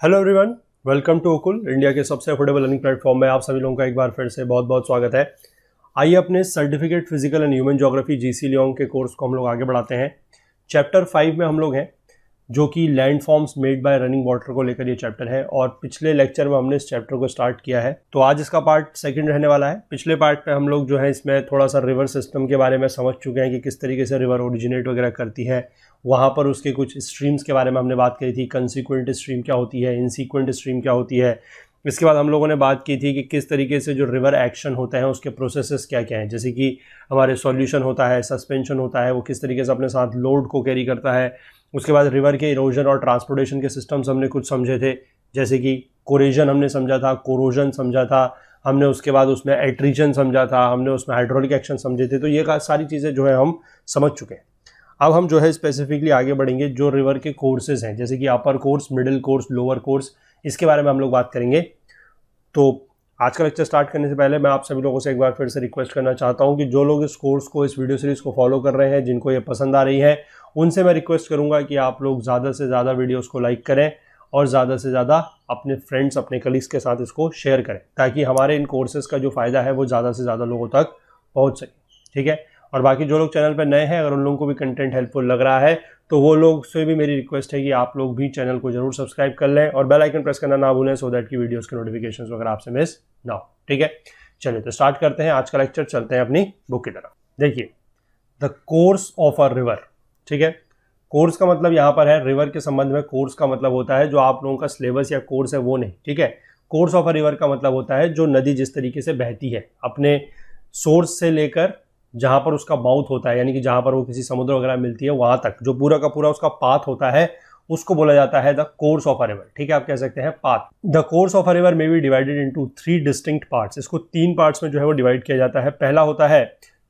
Hello everyone, welcome to Okul, India के सबसे affordable learning platform में आप सभी लोगों का एक बार फिर से बहुत बहुत स्वागत है। आइए अपने certificate physical and human geography GC Leong के कोर्स को हम लोग आगे बढ़ाते हैं। चैप्टर 5 में हम लोग हैं, जो कि land forms made by running water को लेकर ये चैप्टर है और पिछले लेक्चर में हमने इस चैप्टर को स्टार्ट किया है। तो आज इसका पार्ट सेकंड रहने वाला है। पिछले पार्ट पे हम लोग जो है इसमें थोड़ा सा रिवर सिस्टम के बारे में समझ चुके हैं कि किस तरीके से रिवर ओरिजिनेट वगैरह करती है। वहाँ पर उसके कुछ स्ट्रीम्स के बारे में हमने बात करी थी, कंसिक्वेंट स्ट्रीम क्या होती है, इनसीक्वेंट स्ट्रीम क्या होती है। इसके बाद हम लोगों ने बात की थी कि किस तरीके से जो रिवर एक्शन होते हैं उसके प्रोसेसेस क्या क्या हैं, जैसे कि हमारे सॉल्यूशन होता है, सस्पेंशन होता है, वो किस तरीके से अपने साथ लोड को कैरी करता है। उसके बाद रिवर के इरोजन और ट्रांसपोर्टेशन के सिस्टम्स हमने कुछ समझे थे, जैसे कि कोरेजन हमने समझा था, कोरोजन समझा था हमने, उसके बाद उसमें एट्रीजन समझा था हमने, उसमें हाइड्रोलिक एक्शन समझे थे। तो ये सारी चीज़ें जो है हम समझ चुके हैं। अब हम जो है स्पेसिफिकली आगे बढ़ेंगे, जो रिवर के कोर्सेज हैं, जैसे कि upper course, middle course, lower course, इसके बारे में हम लोग बात करेंगे। तो आज का लेक्चर स्टार्ट करने से पहले मैं आप सभी लोगों से एक बार फिर से रिक्वेस्ट करना चाहता हूं कि जो लोग इस कोर्स को, इस वीडियो सीरीज को फॉलो कर रहे हैं, जिनको ये पसंद आ रही है, उनसे मैं रिक्वेस्ट करूंगा कि आप लोग ज़्यादा से ज़्यादा वीडियोस को लाइक करें और ज़्यादा से ज़्यादा अपने फ्रेंड्स, अपने कलीग्स के साथ इसको शेयर करें, ताकि हमारे इन कोर्सेज़ का जो फ़ायदा है वो ज़्यादा से ज़्यादा लोगों तक पहुँच सके। ठीक है। और बाकी जो लोग चैनल पर नए हैं, अगर उन लोगों को भी कंटेंट हेल्पफुल लग रहा है तो वो लोग से भी मेरी रिक्वेस्ट है कि आप लोग भी चैनल को जरूर सब्सक्राइब कर लें और बेल आइकन प्रेस करना ना भूलें, सो दैट की वीडियोस के नोटिफिकेशंस वगैरह आपसे मिस ना हो। ठीक है, चलिए तो स्टार्ट करते हैं आज का लेक्चर। चलते हैं अपनी बुक की तरफ। देखिए, the course of a river. ठीक है, कोर्स का मतलब यहाँ पर है रिवर के संबंध में। कोर्स का मतलब होता है जो आप लोगों का सिलेबस या कोर्स है वो नहीं। ठीक है, कोर्स ऑफ अ रिवर का मतलब होता है जो नदी जिस तरीके से बहती है अपने सोर्स से लेकर जहां पर उसका माउथ होता है, यानी कि जहां पर वो किसी समुद्र वगैरह मिलती है वहां तक जो पूरा का पूरा उसका पाथ होता है, उसको बोला जाता है the course of a river. ठीक है, आप कह सकते हैं path. The course of a river may be divided into 3 distinct parts. इसको 3 पार्ट्स में जो है वो डिवाइड किया जाता है। पहला होता है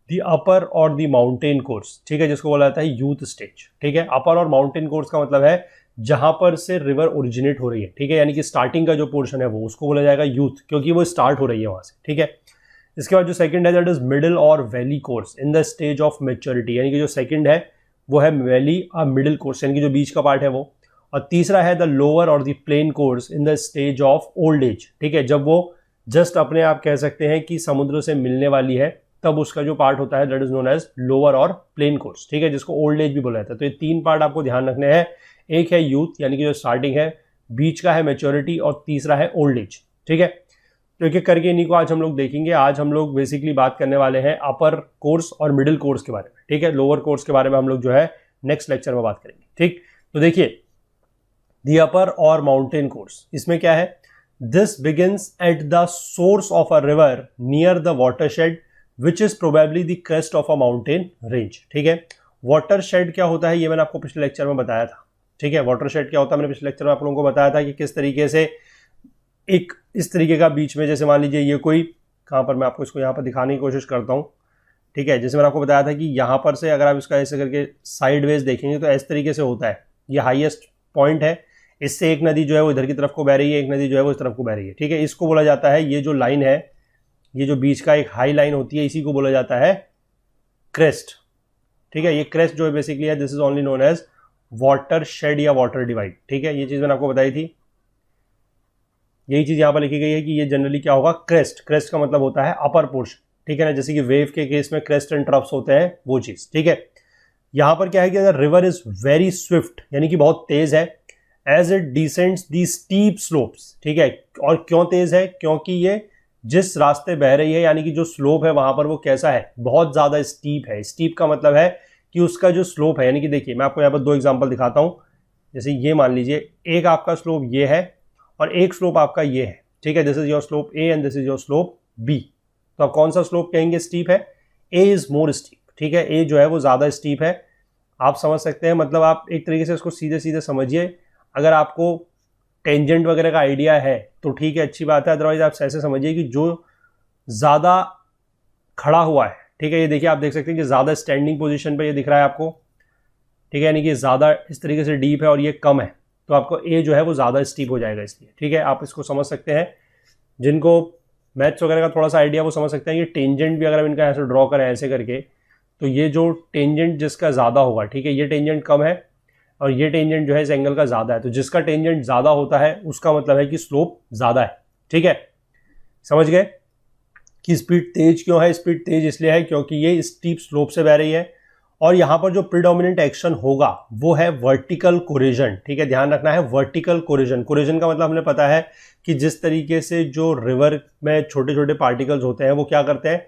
द अपर और द माउंटेन कोर्स। ठीक है, जिसको बोला जाता है यूथ स्टेज। ठीक है, अपर और माउंटेन कोर्स का मतलब है जहां पर से रिवर ओरिजिनेट हो रही है। ठीक है, यानी कि स्टार्टिंग का जो पोर्शन है वो, उसको बोला जाएगा यूथ, क्योंकि वो स्टार्ट हो रही है वहां से। ठीक है, इसके बाद जो सेकंड है दैट इज मिडिल और valley course in the stage of maturity, यानी कि जो सेकंड है वो है वैली और मिडिल कोर्स, यानी कि जो बीच का पार्ट है वो। और तीसरा है द लोअर और the plain course in the stage of old age. ठीक है, जब वो जस्ट अपने आप कह सकते हैं कि समुद्र से मिलने वाली है, तब उसका जो पार्ट होता है that is known as lower और प्लेन कोर्स। ठीक है, जिसको ओल्ड एज भी बोला जाता है। तो ये 3 पार्ट आपको ध्यान रखने हैं। एक है यूथ, यानी कि जो स्टार्टिंग है, बीच का है मेच्योरिटी और तीसरा है ओल्ड एज। ठीक है, तो एक एक करके इन्हीं को आज हम लोग देखेंगे। आज हम लोग बेसिकली बात करने वाले हैं अपर कोर्स और मिडिल कोर्स के बारे में। ठीक है, लोअर कोर्स के बारे में हम लोग जो है नेक्स्ट लेक्चर में बात करेंगे। ठीक, तो देखिए, दी अपर और माउंटेन कोर्स, इसमें क्या है, this begins at the source of a river near the watershed which is probably the crest of a mountain range. ठीक है, वाटरशेड क्या होता है ये मैंने आपको पिछले लेक्चर में बताया था। ठीक है, वाटरशेड क्या होता है मैंने पिछले लेक्चर में आप लोगों को बताया था कि किस तरीके से एक इस तरीके का बीच में, जैसे मान लीजिए ये कोई, कहाँ पर मैं आपको इसको यहाँ पर दिखाने की कोशिश करता हूँ। ठीक है, जैसे मैंने आपको बताया था कि यहाँ पर से अगर आप इसका ऐसे करके साइडवेज देखेंगे तो इस तरीके से होता है। ये हाईएस्ट पॉइंट है, इससे एक नदी जो है वो इधर की तरफ को बह रही है, एक नदी जो है वो इस तरफ को बह रही है। ठीक है, इसको बोला जाता है, ये जो लाइन है, ये जो बीच का एक हाई लाइन होती है, इसी को बोला जाता है क्रेस्ट। ठीक है, ये क्रेस्ट जो है बेसिकली है, this is only known as water shed या वाटर डिवाइड। ठीक है, ये चीज़ मैंने आपको बताई थी। यही चीज यहां पर लिखी गई है कि ये जनरली क्या होगा, क्रेस्ट। क्रेस्ट का मतलब होता है अपर पोर्शन। ठीक है ना, जैसे कि वेव के केस में क्रेस्ट एंड ट्रफ्स होते हैं, वो चीज। ठीक है, यहां पर क्या है कि अगर रिवर इज वेरी स्विफ्ट, यानी कि बहुत तेज है, as it descends the steep slopes. ठीक है, और क्यों तेज है, क्योंकि ये जिस रास्ते बह रही है, यानी कि जो स्लोप है वहां पर वो कैसा है, बहुत ज्यादा स्टीप है। स्टीप का मतलब है कि उसका जो स्लोप है, यानी कि देखिए मैं आपको यहाँ पर 2 एग्जाम्पल दिखाता हूं। जैसे ये मान लीजिए, एक आपका स्लोप ये है और एक स्लोप आपका ये है। ठीक है, this is your slope A and this is your slope B. तो आप कौन सा स्लोप कहेंगे स्टीप है, ए इज मोर स्टीप। ठीक है, ए जो है वो ज्यादा स्टीप है। आप समझ सकते हैं, मतलब आप एक तरीके से उसको सीधे सीधे समझिए। अगर आपको टेंजेंट वगैरह का आइडिया है तो ठीक है, अच्छी बात है, अदरवाइज आप ऐसे समझिए कि जो ज्यादा खड़ा हुआ है, ठीक है, ये देखिए आप देख सकते हैं कि ज्यादा स्टैंडिंग पोजीशन पे ये दिख रहा है आपको। ठीक है, यानी कि ज्यादा इस तरीके से डीप है और ये कम है, तो आपको ए जो है वो ज़्यादा स्टीप हो जाएगा इसलिए। ठीक है, आप इसको समझ सकते हैं। जिनको मैथ्स वगैरह का थोड़ा सा आइडिया वो समझ सकते हैं कि टेंजेंट भी अगर हम इनका ऐसे ड्रॉ करें ऐसे करके, तो ये जो टेंजेंट जिसका ज़्यादा होगा, ठीक है, ये टेंजेंट कम है, और ये टेंजेंट जो है इस एंगल का ज्यादा है, तो जिसका टेंजेंट ज्यादा होता है उसका मतलब है कि स्लोप ज्यादा है। ठीक है, समझ गए कि स्पीड तेज क्यों है? स्पीड तेज इसलिए है क्योंकि ये स्टीप स्लोप से बह रही है, और यहां पर जो प्रीडोमिनेंट एक्शन होगा वो है वर्टिकल कोरिजन। ठीक है, ध्यान रखना है वर्टिकल कोरिजन। कोरिजन का मतलब हमने पता है कि जिस तरीके से जो रिवर में छोटे छोटे पार्टिकल्स होते हैं वो क्या करते हैं,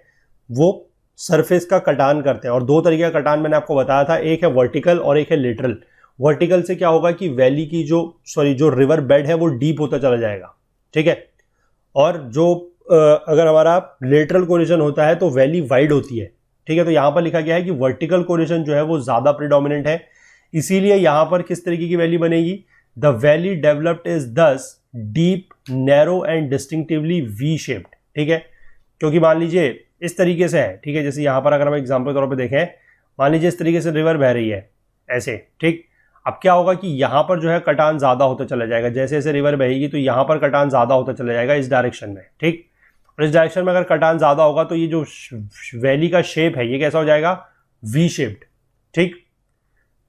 वो सरफेस का कटान करते हैं। और दो तरीके का कटान मैंने आपको बताया था, एक है वर्टिकल और एक है लेटरल। वर्टिकल से क्या होगा कि वैली की जो रिवर बेड है वो डीप होता चला जाएगा। ठीक है, और जो अगर हमारा लेटरल कोरिजन होता है तो वैली वाइड होती है। ठीक है, तो यहां पर लिखा गया है कि वर्टिकल कोरिजन जो है वो ज्यादा प्रीडोमिनेंट है, इसीलिए यहां पर किस तरीके की वैली बनेगी, द वैली डेवलप्ड इज दस deep, narrow and distinctively we shaped. ठीक है, क्योंकि मान लीजिए इस तरीके से है। ठीक है, जैसे यहां पर अगर हम एग्जाम्पल के तौर पर देखें, मान लीजिए इस तरीके से रिवर बह रही है ऐसे। ठीक, अब क्या होगा कि यहां पर जो है कटान ज्यादा होता चला जाएगा, जैसे जैसे रिवर बहेगी तो यहां पर कटान ज्यादा होता चला जाएगा इस डायरेक्शन में। ठीक, और इस डायरेक्शन में अगर कटान ज्यादा होगा तो ये जो वैली का शेप है ये कैसा हो जाएगा, वी शेप्ड। ठीक,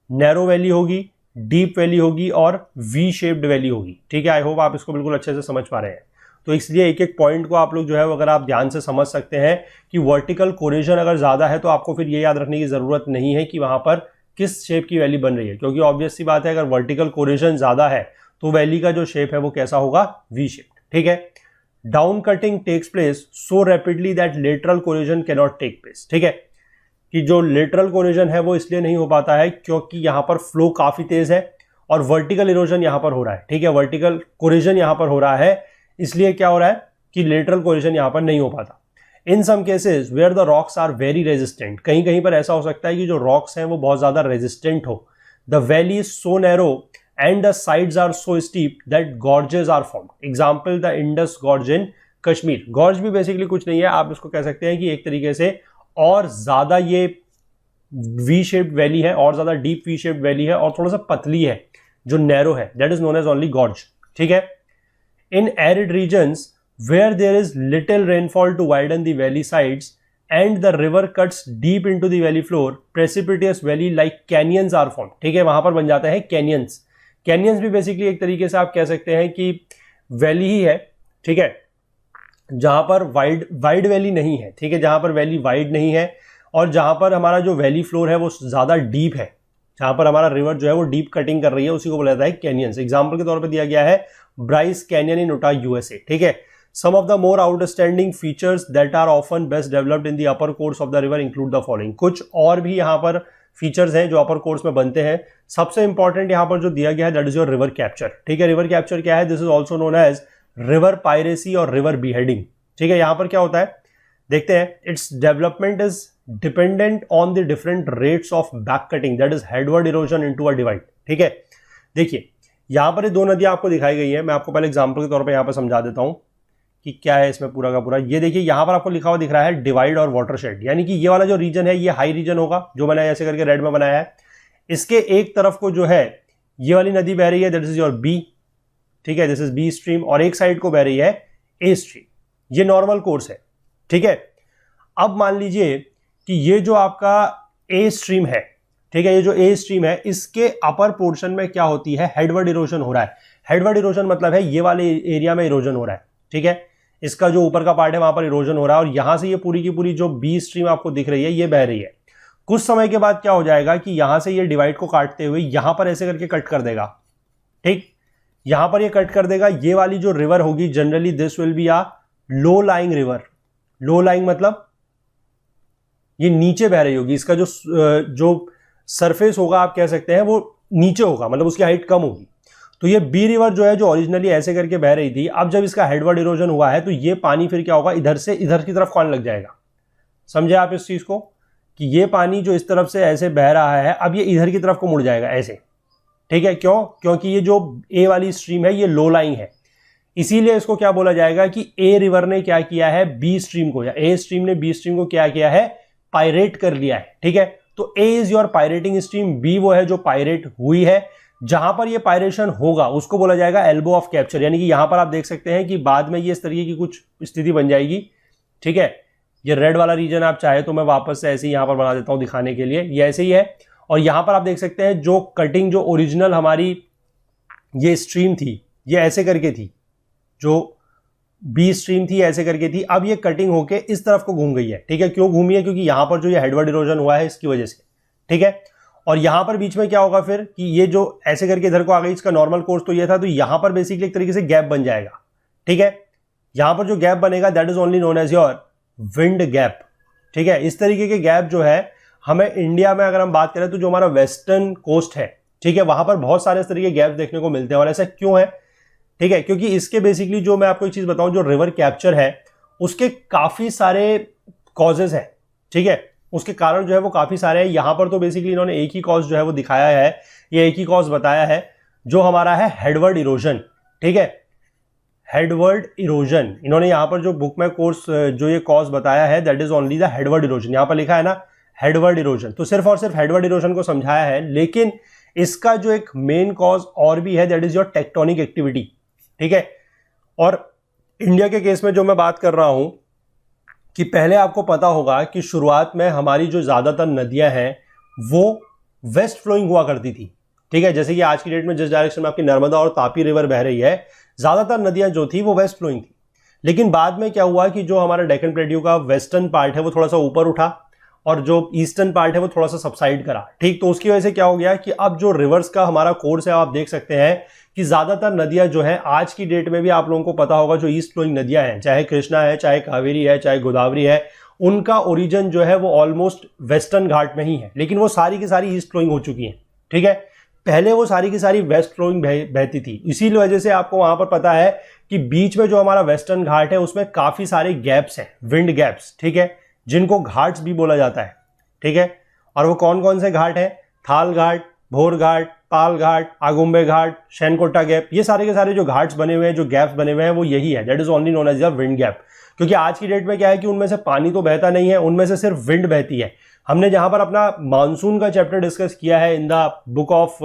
नैरो वैली होगी, डीप वैली होगी और वी शेप्ड वैली होगी। ठीक है, आई होप आप इसको बिल्कुल अच्छे से समझ पा रहे हैं। तो इसलिए एक एक पॉइंट को आप लोग जो है अगर आप ध्यान से समझ सकते हैं कि वर्टिकल कोरिजन अगर ज्यादा है तो आपको फिर ये याद रखने की जरूरत नहीं है कि वहां पर किस शेप की वैली बन रही है, क्योंकि ऑब्वियस सी बात है अगर वर्टिकल कोरिजन ज्यादा है तो वैली का जो शेप है वो कैसा होगा, वी शेप्ड। ठीक है, down cutting takes place so rapidly that lateral corrosion can not take place. ठीक है, कि जो लेटरल कोरिजन है वो इसलिए नहीं हो पाता है क्योंकि यहां पर फ्लो काफी तेज है और वर्टिकल इरोजन यहां पर हो रहा है। ठीक है, वर्टिकल कोरिजन यहां पर हो रहा है, इसलिए क्या हो रहा है कि लेटरल कोरिजन यहां पर नहीं हो पाता। In some cases where the rocks are very resistant, कहीं कहीं पर ऐसा हो सकता है कि जो रॉक्स हैं वो बहुत ज्यादा रेजिस्टेंट हो। The valley is so narrow and the sides are so steep that gorges are formed. Example, the Indus Gorge in Kashmir. Gorge भी बेसिकली कुछ नहीं है, आप इसको कह सकते हैं कि एक तरीके से और ज्यादा ये वी शेप्ड वैली है, और ज्यादा डीप वी शेप्ड वैली है, और थोड़ा सा पतली है जो नैरो है, that is known as only gorge. ठीक है, in arid regions where there is little rainfall to widen the valley sides and the river cuts deep into the valley floor, precipitous valley like canyons are formed. ठीक है, वहां पर बन जाते हैं canyons. Canyons भी बेसिकली एक तरीके से आप कह सकते हैं कि वैली ही है। ठीक है, जहां पर वाइड वैली नहीं है। ठीक है, जहां पर वैली वाइड नहीं है और जहां पर हमारा जो वैली फ्लोर है वो ज्यादा डीप है, जहां पर हमारा रिवर जो है वो डीप कटिंग कर रही है, उसी को बोला जाता है कैनियंस। एग्जांपल के तौर पे दिया गया है ब्राइस कैनियन इन उटा, यूएसए। ठीक है, some of the more outstanding features that are often best developed in the upper course of the river include the following. कुछ और भी यहाँ पर फीचर्स हैं जो अपर कोर्स में बनते हैं। सबसे इंपॉर्टेंट यहां पर जो दिया गया है that is your river capture. ठीक है, रिवर कैप्चर क्या है, this is also known as river piracy और रिवर बीहेडिंग। ठीक है, यहां पर क्या होता है देखते हैं, it's development is dependent on the different rates of back cutting, that is headward erosion into a divide. ठीक है, देखिए यहां पर ये दो नदियां आपको दिखाई गई है, मैं आपको पहले एग्जाम्पल के तौर पर यहां पर समझा देता हूं कि क्या है इसमें पूरा का पूरा। ये देखिए यहां पर आपको लिखा हुआ दिख रहा है डिवाइड और वाटरशेड, यानी कि ये वाला जो रीजन है ये हाई रीजन होगा, जो मैंने ऐसे करके रेड में बनाया है। इसके एक तरफ को जो है ये वाली नदी बह रही है, दैट इज योर बी। ठीक है, दिस इज बी स्ट्रीम, और एक साइड को बह रही है ए स्ट्रीम। ये नॉर्मल कोर्स है। ठीक है, अब मान लीजिए कि ये जो आपका ए स्ट्रीम है, ठीक है, ये जो ए स्ट्रीम है इसके अपर पोर्शन में क्या होती है, हेडवर्ड इरोजन हो रहा है। हेडवर्ड इरोजन मतलब है ये वाले एरिया में इरोजन हो रहा है। ठीक है, इसका जो ऊपर का पार्ट है वहां पर इरोजन हो रहा है, और यहां से ये पूरी की पूरी जो बी स्ट्रीम आपको दिख रही है ये बह रही है। कुछ समय के बाद क्या हो जाएगा कि यहां से ये डिवाइड को काटते हुए यहां पर ऐसे करके कट कर देगा। ठीक, यहां पर ये कट कर देगा। ये वाली जो रिवर होगी generally this will be a low lying river. Low lying मतलब ये नीचे बह रही होगी, इसका जो सरफेस होगा आप कह सकते हैं वो नीचे होगा, मतलब उसकी हाइट कम होगी। तो ये बी रिवर जो है जो ओरिजिनली ऐसे करके बह रही थी, अब जब इसका हेडवर्ड इरोजन हुआ है तो ये पानी फिर क्या होगा, इधर से इधर की तरफ आने लग जाएगा। समझे आप इस चीज को कि ये पानी जो इस तरफ से ऐसे बह रहा है अब ये इधर की तरफ को मुड़ जाएगा ऐसे। ठीक है, क्यों, क्योंकि ये जो ए वाली स्ट्रीम है ये लो लाइंग है, इसीलिए इसको क्या बोला जाएगा कि ए रिवर ने क्या किया है, बी स्ट्रीम को, या ए स्ट्रीम ने बी स्ट्रीम को क्या किया है, पायरेट कर लिया है। ठीक है, तो A is your pirating stream, B वो है जो पायरेट हुई है। जहां पर ये पायरेशन होगा उसको बोला जाएगा एल्बो ऑफ कैप्चर, यानी कि यहां पर आप देख सकते हैं कि बाद में ये इस तरीके की कुछ स्थिति बन जाएगी। ठीक है, ये रेड वाला रीजन आप चाहे तो मैं वापस से ऐसे ही यहां पर बना देता हूं दिखाने के लिए, ये ऐसे ही है। और यहां पर आप देख सकते हैं जो कटिंग, जो ओरिजिनल हमारी ये स्ट्रीम थी, ये ऐसे करके थी, जो बी स्ट्रीम थी ऐसे करके थी, अब ये कटिंग होके इस तरफ को घूम गई है। ठीक है, क्यों घूमी है? क्योंकि यहां पर जो ये हेडवर्ड इरोजन हुआ है इसकी वजह से। ठीक है, और यहां पर बीच में क्या होगा फिर कि ये जो ऐसे करके इधर को आ गई, इसका नॉर्मल कोर्स तो ये था, तो यहां पर बेसिकली एक तरीके से गैप बन जाएगा। ठीक है, यहां पर जो गैप बनेगा that is only known as your wind gap. ठीक है, इस तरीके के गैप जो है हमें इंडिया में अगर हम बात करें तो जो हमारा वेस्टर्न कोस्ट है, ठीक है, वहां पर बहुत सारे इस तरीके के गैप देखने को मिलते हैं। और ऐसा क्यों है? ठीक है, क्योंकि इसके बेसिकली जो मैं आपको एक चीज बताऊं, जो रिवर कैप्चर है उसके काफी सारे कॉजेज हैं। ठीक है, उसके कारण जो है वो काफी सारे हैं। यहां पर तो बेसिकली इन्होंने एक ही कॉज जो है वो दिखाया है, ये एक ही कॉज बताया है जो हमारा है हेडवर्ड इरोजन। ठीक है, हेडवर्ड इरोजन, इन्होंने यहां पर जो बुक में कोर्स जो ये कॉज बताया है that is only the headword erosion. यहां पर लिखा है ना हेडवर्ड इरोजन, तो सिर्फ और सिर्फ हेडवर्ड इरोजन को समझाया है, लेकिन इसका जो एक मेन कॉज और भी है that is your tectonic activity. ठीक है, और इंडिया के केस में जो मैं बात कर रहा हूं कि पहले आपको पता होगा कि शुरुआत में हमारी जो ज्यादातर नदियां हैं वो वेस्ट फ्लोइंग हुआ करती थी। ठीक है, जैसे कि आज की डेट में जिस डायरेक्शन में आपकी नर्मदा और तापी रिवर बह रही है, ज्यादातर नदियां जो थी वो वेस्ट फ्लोइंग थी। लेकिन बाद में क्या हुआ कि जो हमारा डेक्कन प्लेट्यू का वेस्टर्न पार्ट है वो थोड़ा सा ऊपर उठा और जो ईस्टर्न पार्ट है वो थोड़ा सा सबसाइड करा। ठीक, तो उसकी वजह से क्या हो गया कि अब जो रिवर्स का हमारा कोर्स है आप देख सकते हैं कि ज्यादातर नदियां जो है आज की डेट में भी आप लोगों को पता होगा जो ईस्ट फ्लोइंग नदियां हैं, चाहे कृष्णा है, चाहे कावेरी है, चाहे गोदावरी है, उनका ओरिजिन जो है वो ऑलमोस्ट वेस्टर्न घाट में ही है, लेकिन वो सारी की सारी ईस्ट फ्लोइंग हो चुकी हैं। ठीक है, पहले वो सारी की सारी वेस्ट फ्लोइंग बहती थी। इसी वजह से आपको वहां पर पता है कि बीच में जो हमारा वेस्टर्न घाट है उसमें काफी सारे गैप्स हैं, विंड गैप्स। ठीक है, जिनको घाट्स भी बोला जाता है। ठीक है, और वो कौन कौन से घाट हैं? थाल घाट, भोर घाट, पाल घाट, आगुम्बे घाट, शैनकोटा गैप, ये सारे के सारे जो घाट्स बने हुए हैं, जो गैप्स बने हुए हैं, वो यही है, that is only known as the wind gap. क्योंकि आज की डेट में क्या है कि उनमें से पानी तो बहता नहीं है, उनमें से सिर्फ विंड बहती है। हमने जहां पर अपना मानसून का चैप्टर डिस्कस किया है in the book of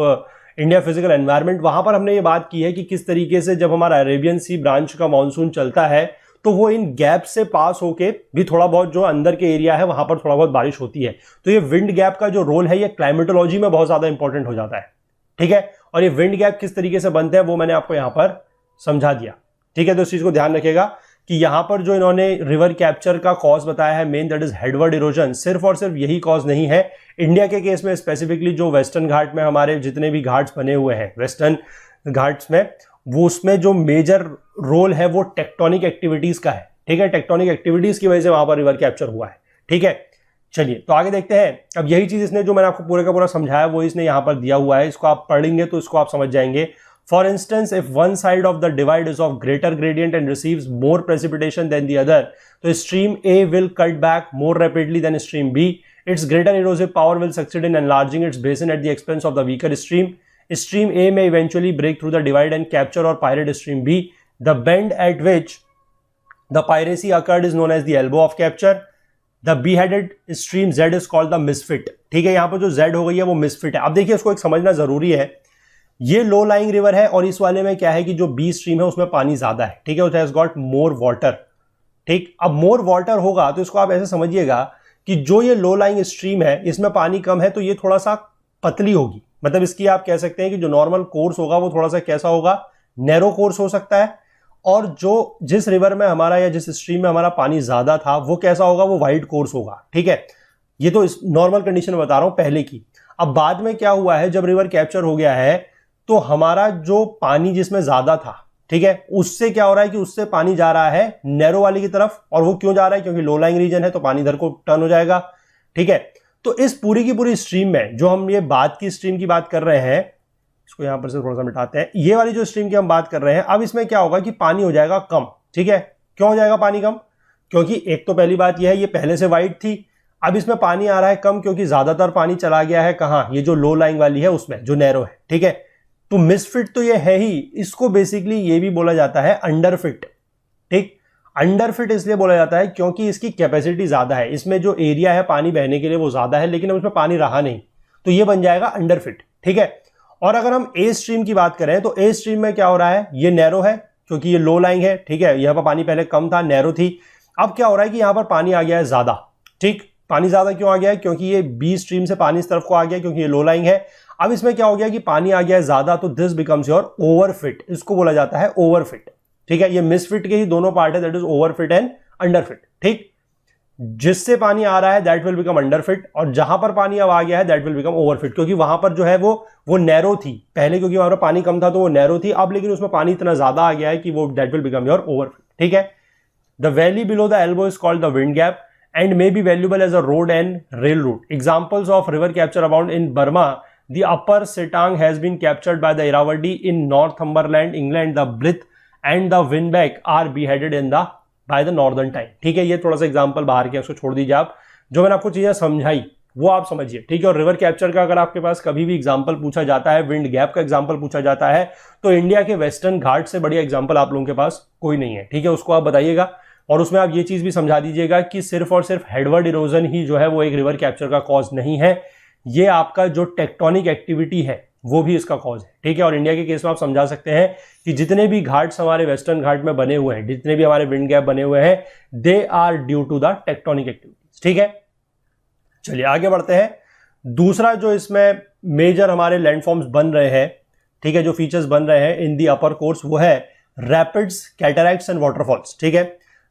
India physical environment, वहां पर हमने ये बात की है कि किस तरीके से जब हमारा अरेबियन सी ब्रांच का मानसून चलता है तो वो इन गैप से पास होके भी थोड़ा बहुत जो अंदर के एरिया है वहां पर थोड़ा बहुत बारिश होती है। तो ये विंड गैप का जो रोल है ये क्लाइमेटोलॉजी में बहुत ज्यादा इंपॉर्टेंट हो जाता है। ठीक है, और ये विंड गैप किस तरीके से बनते हैं वो मैंने आपको यहां पर समझा दिया। ठीक है, तो इस चीज को ध्यान रखिएगा कि यहां पर जो इन्होंने रिवर कैप्चर का कॉज बताया है main, that is headward erosion, सिर्फ और सिर्फ यही कॉज नहीं है। इंडिया के केस में स्पेसिफिकली जो वेस्टर्न घाट में हमारे जितने भी घाट्स बने हुए हैं वेस्टर्न घाट्स में, वो उसमें जो मेजर रोल है वो टेक्टोनिक एक्टिविटीज का है। ठीक है, टेक्टोनिक एक्टिविटीज की वजह से वहां पर रिवर कैप्चर हुआ है। ठीक है, चलिए तो आगे देखते हैं। अब यही चीज इसने जो मैंने आपको पूरे का पूरा समझाया वो इसने यहां पर दिया हुआ है, इसको आप पढ़ेंगे तो इसको आप समझ जाएंगे। For instance, if one side of the divide is of greater gradient and receives more precipitation than the other, तो stream A will cut back more rapidly than stream B. Its greater erosive power will succeed in enlarging its basin at the expense of the weaker stream. Stream A may eventually break through the divide and capture or pirate stream B. The bend at which the piracy occurred is known as the elbow of capture. The B-headed stream Z is called the misfit. ठीक है, यहां पर जो Z हो गई है वो misfit है। अब देखिए इसको एक समझना जरूरी है, ये लो लाइंग रिवर है और इस वाले में क्या है कि जो B स्ट्रीम है उसमें पानी ज्यादा है। ठीक है, it has got more water। ठीक, अब मोर वाटर होगा तो इसको आप ऐसे समझिएगा कि जो ये लो लाइंग स्ट्रीम है इसमें पानी कम है तो ये थोड़ा सा पतली होगी। मतलब इसकी आप कह सकते हैं कि जो नॉर्मल कोर्स होगा वो थोड़ा सा कैसा होगा, नैरो कोर्स हो सकता है। और जो जिस रिवर में हमारा या जिस स्ट्रीम में हमारा पानी ज्यादा था वो कैसा होगा, वो वाइड कोर्स होगा। ठीक है, ये तो नॉर्मल कंडीशन बता रहा हूं पहले की। अब बाद में क्या हुआ है, जब रिवर कैप्चर हो गया है तो हमारा जो पानी जिसमें ज्यादा था, ठीक है, उससे क्या हो रहा है कि उससे पानी जा रहा है नैरो वाली की तरफ। और वो क्यों जा रहा है, क्योंकि लो लाइंग रीजन है तो पानी इधर को टर्न हो जाएगा। ठीक है, तो इस पूरी की पूरी स्ट्रीम में जो हम ये बाद की स्ट्रीम की बात कर रहे हैं, इसको यहां पर से थोड़ा सा मिटाते हैं, ये वाली जो स्ट्रीम की हम बात कर रहे हैं, अब इसमें क्या होगा कि पानी हो जाएगा कम। ठीक है, क्यों हो जाएगा पानी कम, क्योंकि एक तो पहली बात यह है ये पहले से वाइड थी, अब इसमें पानी आ रहा है कम क्योंकि ज्यादातर पानी चला गया है कहां, ये जो लो लाइंग वाली है उसमें जो नैरो है। ठीक है, तो मिसफिट तो ये है ही, इसको बेसिकली ये भी बोला जाता है अंडरफिट। ठीक, अंडरफिट इसलिए बोला जाता है क्योंकि इसकी कैपेसिटी ज्यादा है, इसमें जो एरिया है पानी बहने के लिए वो ज्यादा है, लेकिन अब इसमें पानी रहा नहीं तो ये बन जाएगा अंडरफिट। ठीक है, और अगर हम ए स्ट्रीम की बात करें तो ए स्ट्रीम में क्या हो रहा है, ये नैरो है क्योंकि ये लो लाइंग है। ठीक है, यहां पर पानी पहले कम था, नैरो थी। अब क्या हो रहा है कि यहां पर पानी आ गया है ज्यादा। ठीक, पानी ज्यादा क्यों आ गया है? क्योंकि ये बी स्ट्रीम से पानी इस तरफ को आ गया, क्योंकि ये लो लाइंग है। अब इसमें क्या हो गया कि पानी आ गया है ज्यादा, तो दिस बिकम्स योर ओवरफिट, इसको बोला जाता है ओवरफिट। ठीक है, ये मिसफिट के ही दोनों पार्ट है, that is overfit and underfit. ठीक, जिससे पानी आ रहा है दैट विल बिकम अंडरफिट, और जहां पर पानी अब आ गया है दैट विल बिकम ओवरफिट, क्योंकि वहां पर जो है वो नैरो थी पहले, क्योंकि वहां पर पानी कम था तो वो नैरो थी, अब लेकिन उसमें पानी इतना ज्यादा आ गया है कि वो that will become your overfit. ठीक है, the valley below the elbow is called the wind gap and may be valuable as a road and rail route. Examples of river capture abound in Burma. The upper Setang has been captured by the Irrawaddy in Northumberland, England. The Blyth and the Winbeck are beheaded in the by the Northern Time. ठीक है, ये थोड़ा सा example बाहर के, उसको छोड़ दीजिए आप, जो मैंने आपको चीजें समझाई वो आप समझिए। ठीक है, और रिवर कैप्चर का अगर आपके पास कभी भी एग्जाम्पल पूछा जाता है, विंड गैप का एग्जाम्पल पूछा जाता है, तो इंडिया के वेस्टर्न घाट से बढ़िया एग्जाम्पल आप लोगों के पास कोई नहीं है। ठीक है, उसको आप बताइएगा, और उसमें आप ये चीज भी समझा दीजिएगा कि सिर्फ और सिर्फ हेडवर्ड इरोजन ही जो है वो एक रिवर कैप्चर का कॉज नहीं है, ये आपका जो टेक्टोनिक एक्टिविटी है वो भी इसका कॉज है। ठीक है, और इंडिया के केस में आप समझा सकते हैं कि जितने भी घाट्स हमारे वेस्टर्न घाट में बने हुए हैं, जितने भी हमारे विंड गैप बने हुए हैं, they are due to the tectonic activities. ठीक है, चलिए आगे बढ़ते हैं। दूसरा जो इसमें मेजर हमारे लैंडफॉर्म्स बन रहे हैं, ठीक है, जो फीचर्स बन रहे हैं इन दी अपर कोर्स, वो है रैपिड्स, कैटरैक्ट्स एंड वाटरफॉल्स। ठीक है,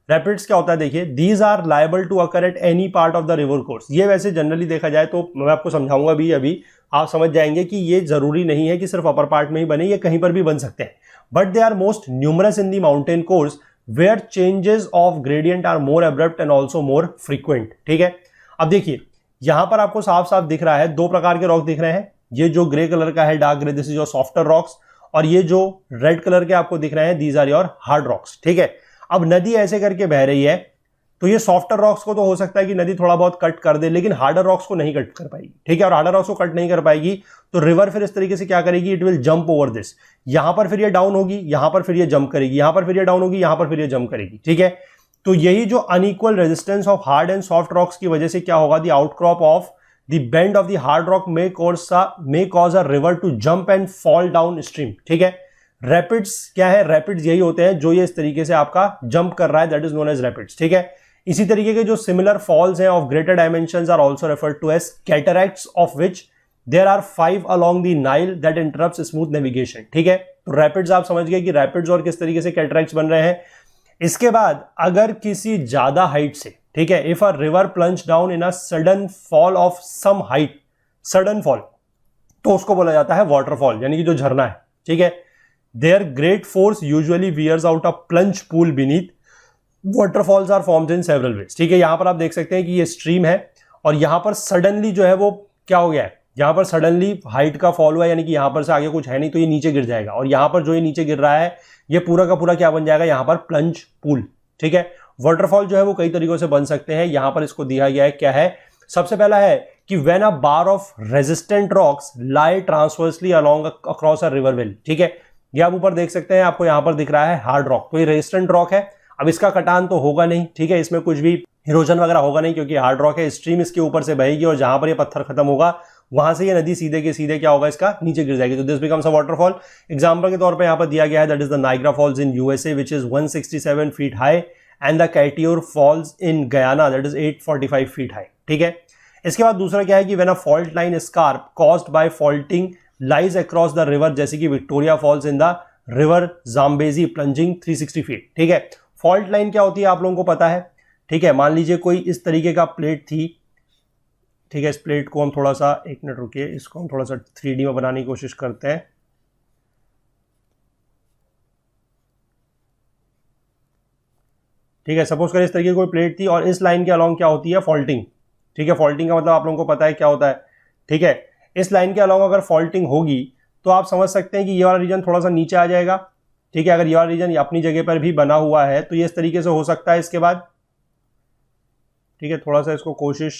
रैपिड्स क्या होता है? देखिए, these are liable to occur at any part of the river course. ये वैसे जनरली देखा जाए तो मैं आपको समझाऊंगा भी, अभी आप समझ जाएंगे कि ये जरूरी नहीं है कि सिर्फ अपर पार्ट में ही बने, ये कहीं पर भी बन सकते हैं, but they are most numerous in the mountain course where changes of gradient are more abrupt and also more frequent. ठीक है, अब देखिए यहां पर आपको साफ साफ दिख रहा है, दो प्रकार के रॉक दिख रहे हैं, ये जो ग्रे कलर का है dark grey, this is your softer rocks, और ये जो रेड कलर के आपको दिख रहे हैं, these are your hard rocks. ठीक है, अब नदी ऐसे करके बह रही है, तो ये सॉफ्टर रॉक्स को तो हो सकता है कि नदी थोड़ा बहुत कट कर दे, लेकिन हार्डर रॉक्स को नहीं कट कर पाएगी। ठीक है, और हार्डर रॉक्स को कट नहीं कर पाएगी तो रिवर फिर इस तरीके से क्या करेगी, it will jump over this, यहां पर फिर ये डाउन होगी, यहां पर फिर ये जंप करेगी, यहां पर फिर ये डाउन होगी, यहां पर फिर ये जंप करेगी। ठीक है, तो यही जो unequal resistance of hard and soft rocks की वजह से क्या होगा, the outcrop of the bend of the hard rock may cause a river to jump and fall down stream. ठीक है, रैपिड्स क्या है? रैपिड्स यही होते हैं जो ये इस तरीके से आपका जंप कर रहा है, that is known as rapids. ठीक है, इसी तरीके के जो सिमिलर फॉल्स हैं of greater dimensions are also referred to as cataracts, of which there are 5 along the Nile that interrupts smooth navigation. ठीक है, तो रैपिड्स आप समझ गए कि रैपिड्स और किस तरीके से कैटरैक्ट्स बन रहे हैं। इसके बाद अगर किसी ज्यादा हाइट से, ठीक है, if a river plunge down in a sudden fall of some height, sudden fall, तो उसको बोला जाता है वाटरफॉल, यानी कि जो झरना है। ठीक है, their great force usually wears out a plunge pool beneath. Waterfalls are formed in several ways. ठीक है, यहां पर आप देख सकते हैं कि ये स्ट्रीम है, और यहां पर सडनली जो है वो क्या हो गया है, यहां पर सडनली हाइट का फॉल हुआ है, यानी कि यहां पर से आगे कुछ है नहीं तो ये नीचे गिर जाएगा, और यहां पर जो ये नीचे गिर रहा है ये पूरा का पूरा क्या बन जाएगा, यहां पर प्लंज पूल। ठीक है, वाटरफॉल जो है वो कई तरीकों से बन सकते हैं, यहां पर इसको दिया गया है क्या है, सबसे पहला है कि when a bar of resistant rocks lie transversely along across a river well. ठीक है, ये आप ऊपर देख सकते हैं, आपको यहां पर दिख रहा है हार्ड रॉक, तो ये रेजिस्टेंट रॉक है, अब इसका कटान तो होगा नहीं। ठीक है, इसमें कुछ भी इरोजन वगैरह होगा नहीं, क्योंकि हार्ड रॉक है, स्ट्रीम इसके ऊपर से बहेगी, और जहां पर ये पत्थर खत्म होगा वहां से ये नदी सीधे के सीधे क्या होगा, इसका नीचे गिर जाएगी, तो this becomes a waterfall. Example के तौर पे यहां पर दिया गया है, that is the Niagara Falls in USA which is 167 feet high, and the Kaieteur Falls in Guyana that is 845 feet high. ठीक है, इसके बाद दूसरा क्या है कि when a fault line scarp caused by faulting lies across the river, जैसे कि Victoria Falls in the river Zambezi plunging 360 feet. ठीक है, फॉल्ट लाइन क्या होती है आप लोगों को पता है। ठीक है, मान लीजिए कोई इस तरीके का प्लेट थी, ठीक है, इस प्लेट को हम थोड़ा सा, एक मिनट रुकिए, इसको हम थोड़ा सा 3D में बनाने की कोशिश करते हैं। ठीक है, सपोज करें इस तरीके की कोई प्लेट थी, और इस लाइन के अलोंग क्या होती है, फॉल्टिंग। ठीक है, फॉल्टिंग का मतलब आप लोगों को पता है क्या होता है। ठीक है, इस लाइन के अलोंग अगर फॉल्टिंग होगी तो आप समझ सकते हैं कि ये वाला रीजन थोड़ा सा नीचे आ जाएगा। ठीक है, अगर ये वाला रीजन अपनी जगह पर भी बना हुआ है तो ये इस तरीके से हो सकता है। इसके बाद ठीक है, थोड़ा सा इसको कोशिश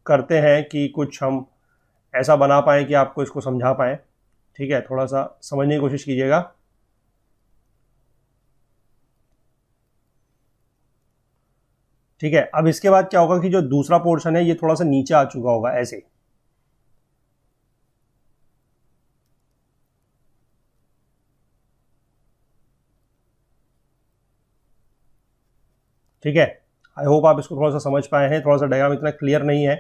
करते हैं कि कुछ हम ऐसा बना पाए कि आपको इसको समझा पाए। ठीक है, थोड़ा सा समझने की कोशिश कीजिएगा। ठीक है, अब इसके बाद क्या होगा कि जो दूसरा पोर्शन है ये थोड़ा सा नीचे आ चुका होगा ऐसे। ठीक है, आई होप आप इसको थोड़ा सा समझ पाए हैं, थोड़ा सा डायग्राम इतना क्लियर नहीं है,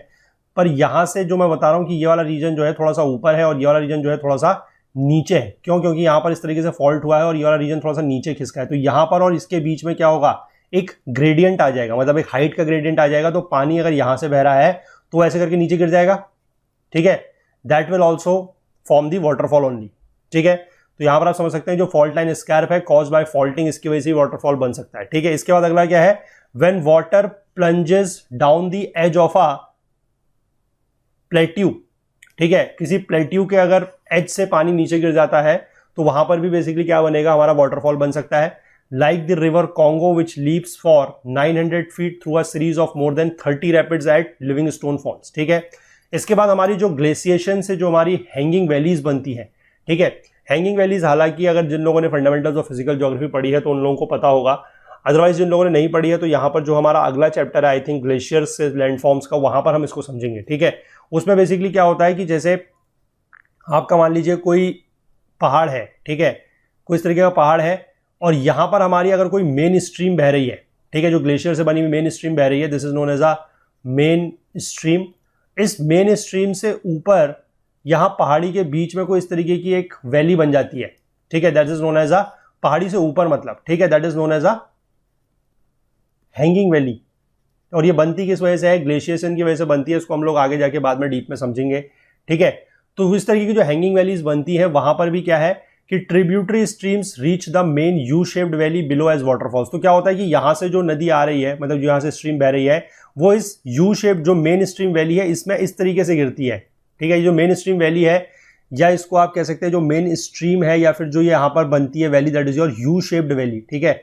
पर यहाँ से जो मैं बता रहा हूँ कि ये वाला रीजन जो है थोड़ा सा ऊपर है और ये वाला रीजन जो है थोड़ा सा नीचे है। क्यों? क्योंकि यहाँ पर इस तरीके से फॉल्ट हुआ है और ये वाला रीजन थोड़ा सा नीचे खिसका है, तो यहाँ पर और इसके बीच में क्या होगा, एक ग्रेडियंट आ जाएगा, मतलब एक हाइट का ग्रेडियंट आ जाएगा। तो पानी अगर यहाँ से बह रहा है तो ऐसे करके नीचे गिर जाएगा, ठीक है। That will also form the waterfall only, ठीक है। तो यहां पर आप समझ सकते हैं जो फॉल्ट लाइन स्कैर्प है कॉज बाय फॉल्टिंग, इसकी वजह से वाटरफॉल बन सकता है, ठीक है। इसके बाद अगला क्या है, when water plunges down the edge of a plateau, ठीक है। किसी प्लेट्यू के अगर एज से पानी नीचे गिर जाता है तो वहां पर भी बेसिकली क्या बनेगा, हमारा वाटरफॉल बन सकता है। Like the river Congo which leaps for 900 feet through a series of more than 30 rapids at Livingstone falls, ठीक है। इसके बाद हमारी जो ग्लेशिएशन से जो हमारी हैंगिंग वैलीज बनती है, ठीक है। हैंगिंग वैलीज हालांकि अगर जिन लोगों ने फंडामेंटल्स ऑफ फिजिकल ज्योग्राफी पढ़ी है तो उन लोगों को पता होगा, अदरवाइज जिन लोगों ने नहीं पढ़ी है तो यहाँ पर जो हमारा अगला चैप्टर है आई थिंक ग्लेशियर्स से लैंडफॉर्म्स का, वहां पर हम इसको समझेंगे, ठीक है। उसमें बेसिकली क्या होता है कि जैसे आपका मान लीजिए कोई पहाड़ है, ठीक है, कोई इस तरीके का पहाड़ है और यहां पर हमारी अगर कोई मेन स्ट्रीम बह रही है, ठीक है, जो ग्लेशियर से बनी हुई मेन स्ट्रीम बह रही है, this is known as a main stream. इस मेन स्ट्रीम से ऊपर यहां पहाड़ी के बीच में कोई इस तरीके की एक वैली बन जाती है, ठीक है, that is known as a, पहाड़ी से ऊपर मतलब, ठीक है, that is known as a hanging valley. और ये बनती किस वजह से है, ग्लेशिएशन की वजह से बनती है, इसको हम लोग आगे जाके बाद में डीप में समझेंगे, ठीक है। तो इस तरीके की जो हैंगिंग वैलीज बनती है वहां पर भी क्या है कि tributary streams reach the main U shaped valley below as waterfalls. तो क्या होता है कि यहां से जो नदी आ रही है, मतलब जो यहां से स्ट्रीम बह रही है, वो इस यू शेप जो मेन स्ट्रीम वैली है इसमें इस तरीके से गिरती है, ठीक है। ये जो मेन स्ट्रीम वैली है, या इसको आप कह सकते हैं जो मेन स्ट्रीम है, या फिर जो यहां पर बनती है valley, that is your you shaped valley, ठीक है।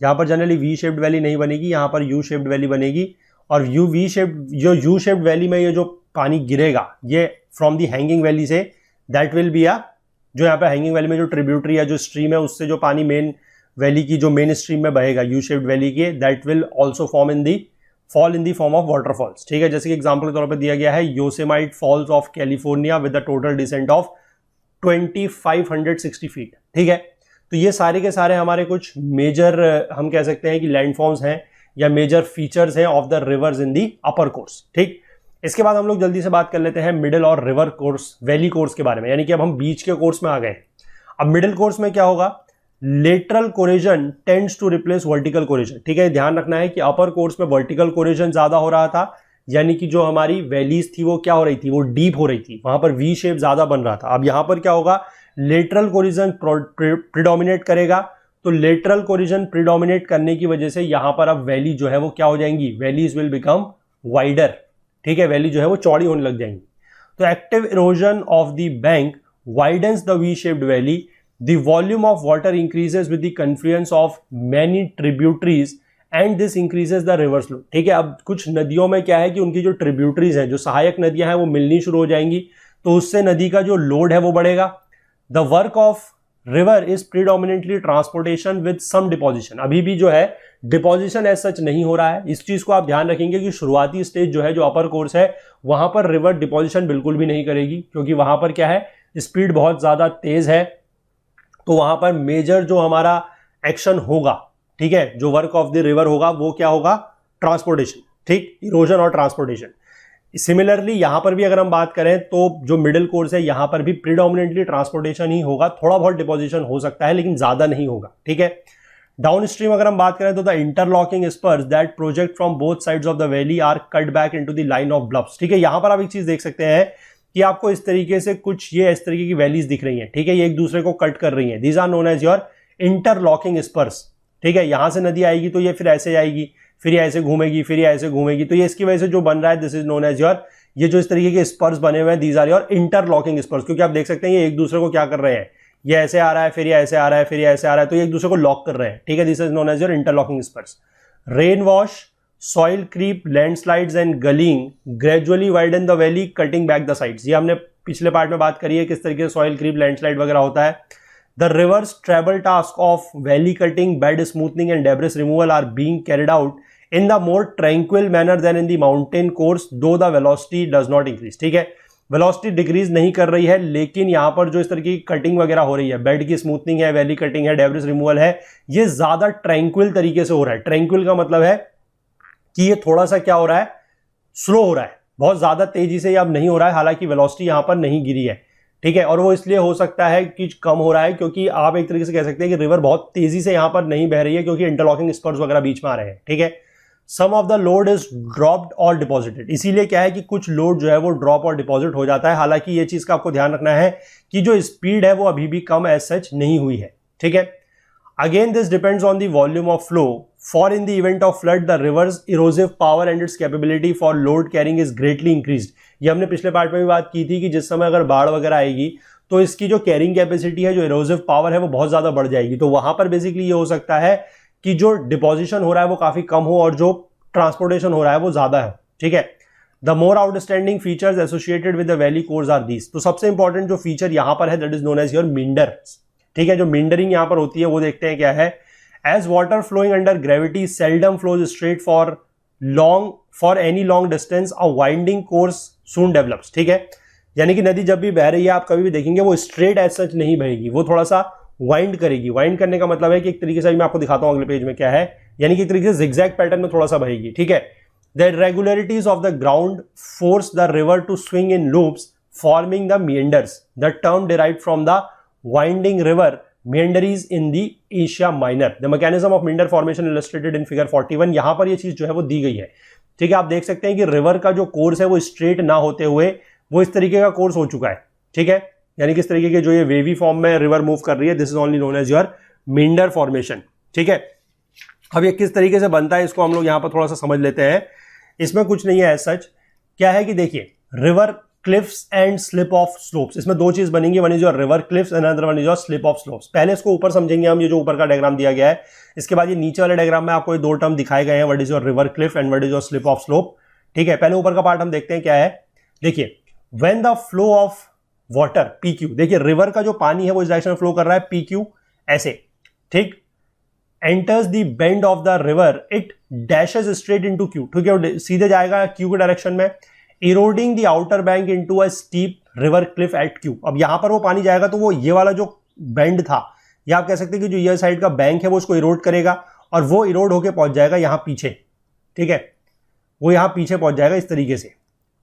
यहां पर जनरली वी शेप्ड वैली नहीं बनेगी, यहां पर यू शेप्ड वैली बनेगी। और यू वी शेप्ड, जो यू शेप्ड वैली में ये जो पानी गिरेगा ये फ्रॉम दी हैंगिंग वैली से, दैट विल बी अ, जो यहाँ पे हैंगिंग वैली में जो ट्रिब्यूटरी या जो स्ट्रीम है उससे जो पानी मेन वैली की जो मेन स्ट्रीम में बहेगा यू शेप्ड वैली के, that will also form in the fall in the form of waterfalls, ठीक है। जैसे कि एग्जाम्पल के तौर पर दिया गया है Yosemite falls of California with the total descent of 2560 feet, ठीक है। तो ये सारे के सारे हमारे कुछ मेजर हम कह सकते हैं कि लैंडफॉर्म्स हैं या मेजर फीचर्स हैं of the reverse in the upper course, ठीक। इसके बाद हम लोग जल्दी से बात कर लेते हैं मिडिल और रिवर कोर्स, वैली कोर्स के बारे में, यानी कि अब हम बीच के कोर्स में आ गए। अब मिडिल कोर्स में क्या होगा, lateral corrasion tends to replace vertical corrasion, ठीक है। ध्यान रखना है कि अपर कोर्स में वर्टिकल कोरेजन ज्यादा हो रहा था, यानी कि जो हमारी वैलीज थी वो क्या हो रही थी, वो डीप हो रही थी, वहां पर वी शेप ज्यादा बन रहा था। अब यहां पर क्या होगा, लेटरल कोरिजन प्रिडोमिनेट करेगा, तो लेटरल कोरिजन प्रिडोमिनेट करने की वजह से यहां पर अब वैली जो है वो क्या हो जाएंगी, वैलीज विल बिकम वाइडर, ठीक है, वैली जो है वो चौड़ी होने लग जाएंगी। तो active erosion of the bank widens the V shaped valley, the volume of water increases with the confluence of many tributaries and this increases the river flow, ठीक है। अब कुछ नदियों में क्या है कि उनकी जो ट्रिब्यूटरीज हैं, जो सहायक नदियां हैं वो मिलनी शुरू हो जाएंगी, तो उससे नदी का जो लोड है वो बढ़ेगा। The work of river is predominantly transportation with some deposition, अभी भी जो है डिपोजिशन एज सच नहीं हो रहा है। इस चीज को आप ध्यान रखेंगे कि शुरुआती स्टेज जो है, जो अपर कोर्स है, वहां पर रिवर डिपोजिशन बिल्कुल भी नहीं करेगी, क्योंकि वहां पर क्या है, स्पीड बहुत ज्यादा तेज है, तो वहां पर मेजर जो हमारा एक्शन होगा, ठीक है, जो वर्क ऑफ द रिवर होगा वो क्या होगा, ट्रांसपोर्टेशन, ठीक, इरोजन और ट्रांसपोर्टेशन। सिमिलरली यहां पर भी अगर हम बात करें तो जो मिडिल कोर्स है यहां पर भी प्रीडोमिनेटली ट्रांसपोर्टेशन ही होगा, थोड़ा बहुत डिपोजिशन हो सकता है लेकिन ज्यादा नहीं होगा, ठीक है। डाउन स्ट्रीम अगर हम बात करें तो the interlocking spurs that project from both sides of the valley are cut back into the line of bluffs, ठीक है। यहां पर आप एक चीज देख सकते हैं कि आपको इस तरीके से कुछ ये इस तरीके की वैलीज दिख रही हैं, ठीक है, ये एक दूसरे को कट कर रही हैं, these are known as your interlocking spurs, ठीक है। यहां से नदी आएगी तो ये फिर ऐसे आएगी, फिर ये ऐसे घूमेगी, फिर ये ऐसे घूमेगी, तो ये इसकी वजह से जो बन रहा है this is known as your, ये जो इस तरीके के स्पर्स बने हुए हैं these are your interlocking spurs, क्योंकि आप देख सकते हैं ये एक दूसरे को क्या कर रहे हैं, ये ऐसे आ रहा है, फिर ये ऐसे आ रहा है, फिर ये ऐसे आ रहा है, तो ये एक दूसरे को लॉक कर रहे हैं, ठीक है, this is known as your interlocking spurs. Rain wash, soil creep, landslides and gulling gradually widen the valley cutting back the sides, ये हमने पिछले पार्ट में बात करी है किस तरीके से सॉइल क्रीप, लैंडस्लाइड वगैरह होता है। The river's treble task of valley cutting, bed smoothening and debris removal are being carried out in the more tranquil manner than in the mountain course, though the velocity does not increase, ठीक है। Velocity decrease नहीं कर रही है, लेकिन यहां पर जो इस तरह की कटिंग वगैरह हो रही है, बेड की स्मूथनिंग है, वैली कटिंग है, डेब्रिस रिमूवल है, ये ज्यादा ट्रैंक्विल तरीके से हो रहा है। ट्रैंक्विल का मतलब है कि ये थोड़ा सा क्या हो रहा है, स्लो हो रहा है, बहुत ज्यादा तेजी से अब नहीं हो रहा है, हालांकि वेलोसिटी यहां पर नहीं गिरी है, ठीक है। और वो इसलिए हो सकता है कि कम हो रहा है क्योंकि आप एक तरीके से कह सकते हैं कि रिवर बहुत तेजी से यहां पर नहीं बह रही है क्योंकि इंटरलॉकिंग स्पर्स वगैरह बीच में आ रहे हैं, ठीक है। Some of the load is dropped और डिपॉजिटेड, इसीलिए क्या है कि कुछ लोड जो है वो ड्रॉप और डिपॉजिट हो जाता है। हालांकि ये चीज का आपको ध्यान रखना है कि जो स्पीड है वो अभी भी कम एज सच नहीं हुई है, ठीक है। Again, this depends on the volume of flow. For in the event of flood, the river's erosive power and its capability for load carrying is greatly increased. ये हमने पिछले पार्ट में भी बात की थी कि जिस समय अगर बाढ़ वगैरह आएगी तो इसकी जो कैरिंग कैपेसिटी है, जो एरोसिव पावर है, वो बहुत ज्यादा बढ़ जाएगी। तो वहां पर बेसिकली ये हो सकता है कि जो डिपोजिशन हो रहा है वो काफी कम हो और जो ट्रांसपोर्टेशन हो रहा है वो ज्यादा है, ठीक है। The more outstanding features associated with the valley course are these. तो सबसे इंपॉर्टेंट जो फीचर यहां पर है that is known as your meanders, ठीक है। जो मींडरिंग यहां पर होती है वो देखते हैं क्या है। As water flowing under gravity seldom flows straight for any long distance, a winding course soon develops, ठीक है। यानी कि नदी जब भी बह रही है आप कभी भी देखेंगे वो स्ट्रेट एज सच नहीं बहेगी, वो थोड़ा सा वाइंड करेगी। वाइंड करने का मतलब है कि एक तरीके से मैं आपको दिखाता हूं अगले पेज में क्या है, यानी कि एक तरीके से जिगजैग पैटर्न में थोड़ा सा बहेगी, ठीक है। The irregularities of the ground force the river to swing in loops forming the meanders. The term derived from the winding river meanderies in the Asia Minor. The mechanism of meander formation illustrated in figure 41. यहां पर ये चीज जो है वो दी गई है, ठीक है। आप देख सकते हैं कि रिवर का जो कोर्स है वो स्ट्रेट ना होते हुए वो इस तरीके का कोर्स हो चुका है, ठीक है। यानी कि इस तरीके के जो ये वेवी फॉर्म में रिवर मूव कर रही है, this is only known as your meander formation, ठीक है। अब ये किस तरीके से बनता है इसको हम लोग यहां पर थोड़ा सा समझ लेते हैं। इसमें कुछ नहीं है एज सच, क्या है कि देखिए river cliffs and slip of slopes, इसमें दो चीज बनेंगी, one is your river cliffs and another one is your slip of slopes. पहले इसको ऊपर समझेंगे हम, ये जो ऊपर का डायग्राम दिया गया है, इसके बाद ये नीचे वाले डायग्राम में आपको ये दो टर्म दिखाए गए हैं, what is your river Cliff and what is your slip of slope, ठीक है। पहले ऊपर का पार्ट हम देखते हैं क्या है। देखिए when the flow of water P Q, देखिए रिवर का जो पानी है वो इस डायरेक्शन में फ्लो कर रहा है पी क्यू ऐसे, ठीक। enters the bend of the river, it dashes straight into Q, ठीक है, सीधे जाएगा Q के डायरेक्शन में, eroding the outer bank into a steep river cliff at Q। अब यहां पर वो पानी जाएगा तो वो ये वाला जो बेंड था, या आप कह सकते हैं कि जो ये साइड का बैंक है वो उसको इरोड करेगा और वो इरोड होके पहुंच जाएगा यहां पीछे, ठीक है, वो यहां पीछे पहुंच जाएगा इस तरीके से,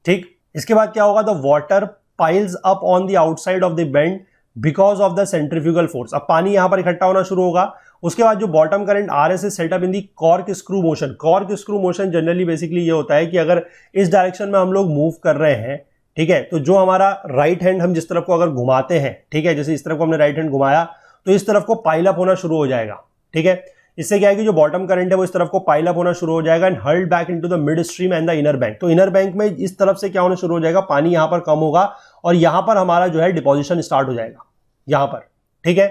ठीक। इसके बाद क्या होगा, the water piles up on the outside of the bend because of the centrifugal force. अब पानी यहां पर इकट्ठा होना शुरू होगा। उसके बाद जो bottom current R S is setup in the cork screw motion. Cork screw motion generally basically ये होता है कि अगर इस डायरेक्शन में हम लोग मूव कर रहे हैं, ठीक है, तो जो हमारा राइट हैंड हम जिस तरफ को अगर घुमाते हैं, ठीक है, जैसे इस तरफ को हमने राइट हैंड घुमाया तो इस तरफ को पाइल अप होना शुरू हो जाएगा, ठीक है। इससे क्या है कि जो बॉटम करंट है वो इस तरफ को पाइल अप होना शुरू हो जाएगा and hurled back into the mid stream and the inner bank. तो इनर बैंक में इस तरफ से क्या होना शुरू हो जाएगा, पानी यहां पर कम होगा और यहां पर हमारा जो है डिपोजिशन स्टार्ट हो जाएगा यहां पर, ठीक है।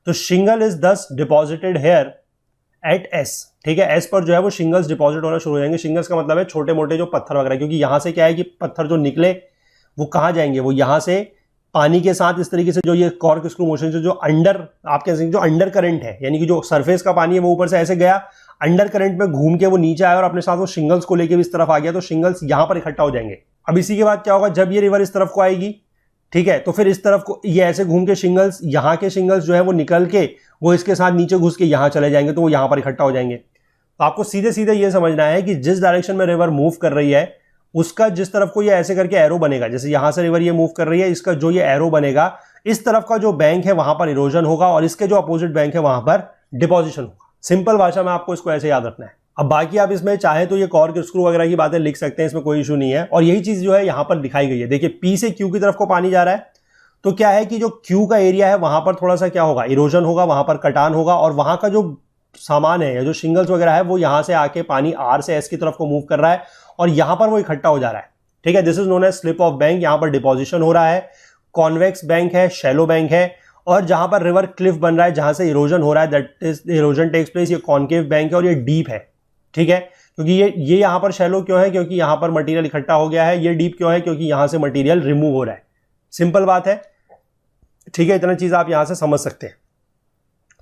तो शिंगल इज दस डिपॉजिटेड हेयर एट एस, ठीक है, एस पर जो है वो शिंगल्स डिपॉजिट होना शुरू हो जाएंगे। शिंगल्स का मतलब है छोटे मोटे जो पत्थर वगैरह, क्योंकि यहां से क्या है कि पत्थर जो निकले वो कहां जाएंगे, वो यहां से पानी के साथ इस तरीके से जो ये कॉर्क स्क्रू मोशन से जो अंडर आप कह सकते हैं जो अंडर करंट है, यानी कि जो सरफेस का पानी है वो ऊपर से ऐसे गया, अंडर करंट में घूम के वो नीचे आया और अपने साथ वो शिंगल्स को लेके भी इस तरफ आ गया, तो शिंगल्स यहां पर इकट्ठा हो जाएंगे। अब इसी के बाद क्या होगा, जब ये रिवर इस तरफ को आएगी, ठीक है, तो फिर इस तरफ को ये ऐसे घूम के शिंगल्स, यहाँ के शिंगल्स जो है वो निकल के वो इसके साथ नीचे घुस के यहाँ चले जाएंगे, तो वो यहाँ पर इकट्ठा हो जाएंगे। तो आपको सीधे सीधे ये समझना है कि जिस डायरेक्शन में रिवर मूव कर रही है उसका जिस तरफ को ये ऐसे करके एरो बनेगा, जैसे यहां से रिवर ये मूव कर रही है, इसका जो ये एरो बनेगा, इस तरफ का जो बैंक है वहां पर इरोजन होगा और इसके जो अपोजिट बैंक है वहां पर डिपोजिशन होगा। सिंपल भाषा में आपको इसको ऐसे याद रखना है। अब बाकी आप इसमें चाहे तो ये कॉर्क स्क्रू वगैरह की बातें लिख सकते हैं, इसमें कोई इशू नहीं है। और यही चीज जो है यहां पर दिखाई गई है। देखिए पी से क्यू की तरफ को पानी जा रहा है, तो क्या है कि जो क्यू का एरिया है वहां पर थोड़ा सा क्या होगा, इरोजन होगा, वहां पर कटान होगा और वहां का जो सामान है या जो शिंगल्स वगैरह है वो यहां से आके पानी आर से एस की तरफ को मूव कर रहा है और यहां पर वो इकट्ठा हो जा रहा है, ठीक है। This is known as slip off bank. यहां पर डिपोजिशन हो रहा है, कॉन्वेक्स बैंक है, शैलो बैंक है, और जहां पर रिवर क्लिफ बन रहा है जहां से इरोजन हो रहा है, that is erosion takes place, ये कॉन्केव बैंक है और ये डीप है, ठीक है। क्योंकि ये यहां पर शैलो क्यों है, क्योंकि यहां पर मटेरियल इकट्ठा हो गया है। ये डीप क्यों है, क्योंकि यहां से मटेरियल रिमूव हो रहा है। सिंपल बात है, ठीक है, इतना चीज आप यहां से समझ सकते हैं।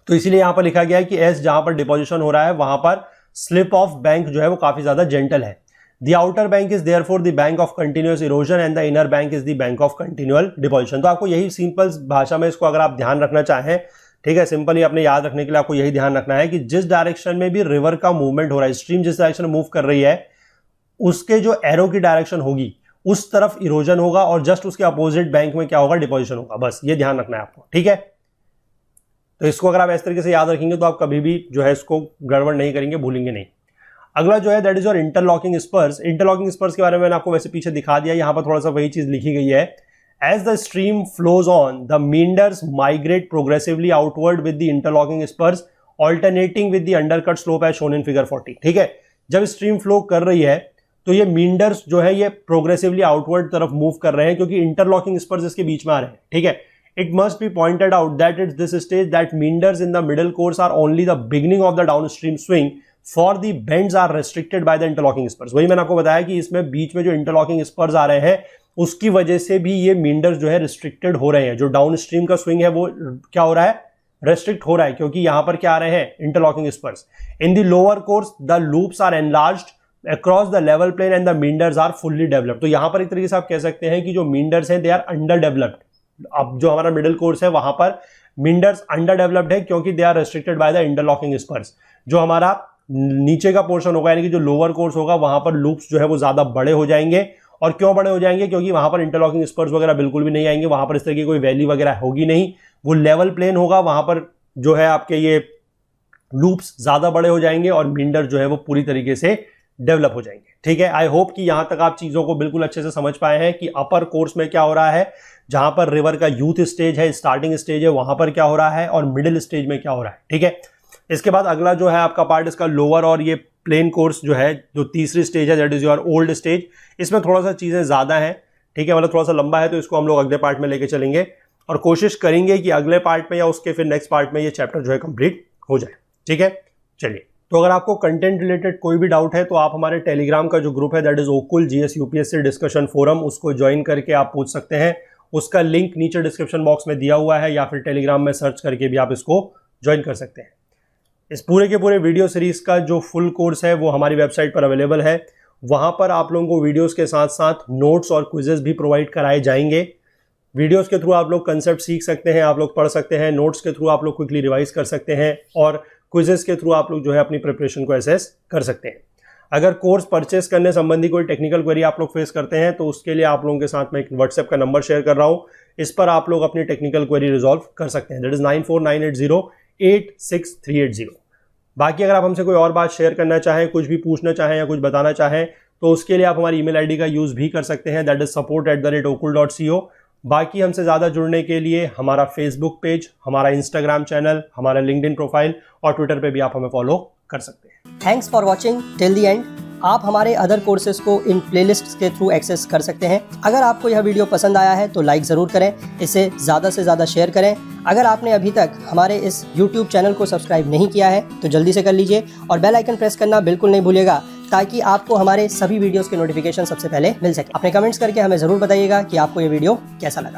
तो इसीलिए यहां पर लिखा गया है कि एस जहां पर डिपोजिशन हो रहा है वहां पर स्लिप ऑफ बैंक जो है वो काफी ज्यादा जेंटल है। The outer bank is therefore the bank of continuous erosion and the inner bank is the bank of continual deposition। तो आपको यही सिंपल भाषा में इसको अगर आप ध्यान रखना चाहें ठीक है, सिंपली आपने याद रखने के लिए आपको यही ध्यान रखना है कि जिस डायरेक्शन में भी रिवर का मूवमेंट हो रहा है, स्ट्रीम जिस डायरेक्शन में मूव कर रही है, उसके जो एरो की डायरेक्शन होगी उस तरफ इरोजन होगा और जस्ट उसके अपोजिट बैंक में क्या होगा, डिपोजिशन होगा। बस ये ध्यान रखना है आपको, ठीक है। तो इसको अगर आप इस तरीके से याद रखेंगे तो आप कभी भी जो है इसको गड़बड़ नहीं करेंगे, भूलेंगे नहीं। अगला जो है that is your interlocking spurs. Interlocking spurs के बारे में मैंने आपको वैसे पीछे दिखा दिया, यहां पर थोड़ा सा वही चीज लिखी गई है। As the stream flows on, the meanders migrate progressively outward with the interlocking spurs alternating with the undercut slope as shown in figure 40। ठीक है, जब स्ट्रीम फ्लो कर रही है तो ये मींडर्स जो है ये प्रोग्रेसिवली आउटवर्ड तरफ मूव कर रहे हैं क्योंकि इंटरलॉकिंग स्पर्स इसके बीच में आ रहे हैं। ठीक है, it must be pointed out that it's this stage that meanders in the middle course are only the beginning of the downstream swing, for the bends are restricted by the interlocking spurs. वही मैंने आपको बताया कि इसमें बीच में जो interlocking स्पर्स आ रहे हैं उसकी वजह से भी ये मींडर्स जो है रिस्ट्रिक्टेड हो रहे हैं। जो डाउनस्ट्रीम का स्विंग है वो क्या हो रहा है, रेस्ट्रिक्ट हो रहा है, क्योंकि यहां पर क्या आ रहे हैं, interlocking spurs. In the lower course the loops are enlarged across the level plane and the meanders are fully developed। तो यहां पर एक तरीके से आप कह सकते हैं कि जो meanders हैं they are underdeveloped। अब जो हमारा मिडिल कोर्स है वहां पर meanders underdeveloped है क्योंकि they are restricted by the interlocking spurs। जो हमारा नीचे का पोर्शन होगा यानी कि जो लोअर कोर्स होगा वहां पर लूप्स जो है वो ज्यादा बड़े हो जाएंगे। और क्यों बड़े हो जाएंगे, क्योंकि वहां पर इंटरलॉकिंग स्पर्स वगैरह बिल्कुल भी नहीं आएंगे, वहां पर इस तरह की कोई वैली वगैरह होगी नहीं, वो लेवल प्लेन होगा, वहां पर जो है आपके ये लूप्स ज्यादा बड़े हो जाएंगे और मींडर जो है वो पूरी तरीके से डेवलप हो जाएंगे। ठीक है, आई होप कि यहां तक आप चीजों को बिल्कुल अच्छे से समझ पाए हैं कि अपर कोर्स में क्या हो रहा है, जहां पर रिवर का यूथ स्टेज है, स्टार्टिंग स्टेज है, वहां पर क्या हो रहा है और मिडिल स्टेज में क्या हो रहा है। ठीक है, इसके बाद अगला जो है आपका पार्ट इसका लोअर और ये प्लेन कोर्स जो है, जो तीसरी स्टेज है that is your old stage. इसमें थोड़ा सा चीजें ज्यादा है, ठीक है, मतलब थोड़ा सा लंबा है, तो इसको हम लोग अगले पार्ट में लेके चलेंगे और कोशिश करेंगे कि अगले पार्ट में या उसके फिर नेक्स्ट पार्ट में ये चैप्टर जो है कंप्लीट हो जाए। ठीक है, चलिए, तो अगर आपको कंटेंट रिलेटेड कोई भी डाउट है तो आप हमारे टेलीग्राम का जो ग्रुप है that is Okul GS UPSC discussion forum, उसको ज्वाइन करके आप पूछ सकते हैं। उसका लिंक नीचे डिस्क्रिप्शन बॉक्स में दिया हुआ है या फिर टेलीग्राम में सर्च करके भी आप इसको ज्वाइन कर सकते हैं। इस पूरे के पूरे वीडियो सीरीज का जो फुल कोर्स है वो हमारी वेबसाइट पर अवेलेबल है। वहां पर आप लोगों को वीडियोस के साथ साथ नोट्स और क्विजेस भी प्रोवाइड कराए जाएंगे। वीडियोस के थ्रू आप लोग कंसेप्ट सीख सकते हैं, आप लोग पढ़ सकते हैं, नोट्स के थ्रू आप लोग क्विकली रिवाइज कर सकते हैं और क्विजेस के थ्रू आप लोग जो है अपनी प्रिपरेशन को एसेस कर सकते हैं। अगर कोर्स परचेस करने संबंधी कोई टेक्निकल क्वेरी आप लोग फेस करते हैं तो उसके लिए आप लोगों के साथ में एक व्हाट्सएप का नंबर शेयर कर रहा हूं, इस पर आप लोग अपनी टेक्निकल क्वेरी रिजॉल्व कर सकते हैं, दैट इज 9498086380। बाकी अगर आप हमसे कोई और बात शेयर करना चाहें, कुछ भी पूछना चाहें या कुछ बताना चाहें तो उसके लिए आप हमारी ईमेल आईडी का यूज भी कर सकते हैं, दैट इज support@okul.co। बाकी हमसे ज़्यादा जुड़ने के लिए हमारा फेसबुक पेज, हमारा इंस्टाग्राम चैनल, हमारा लिंक्डइन प्रोफाइल और ट्विटर पे भी आप हमें फॉलो कर सकते हैं। Thanks for watching till the end. आप हमारे अदर कोर्सेज को इन प्लेलिस्ट्स के थ्रू एक्सेस कर सकते हैं। अगर आपको यह वीडियो पसंद आया है तो लाइक ज़रूर करें, इसे ज़्यादा से ज़्यादा शेयर करें। अगर आपने अभी तक हमारे इस YouTube चैनल को सब्सक्राइब नहीं किया है तो जल्दी से कर लीजिए और बेल आइकन प्रेस करना बिल्कुल नहीं भूलिएगा ताकि आपको हमारे सभी वीडियोस के नोटिफिकेशन सबसे पहले मिल सके। अपने कमेंट्स करके हमें ज़रूर बताइएगा कि आपको ये वीडियो कैसा लगा।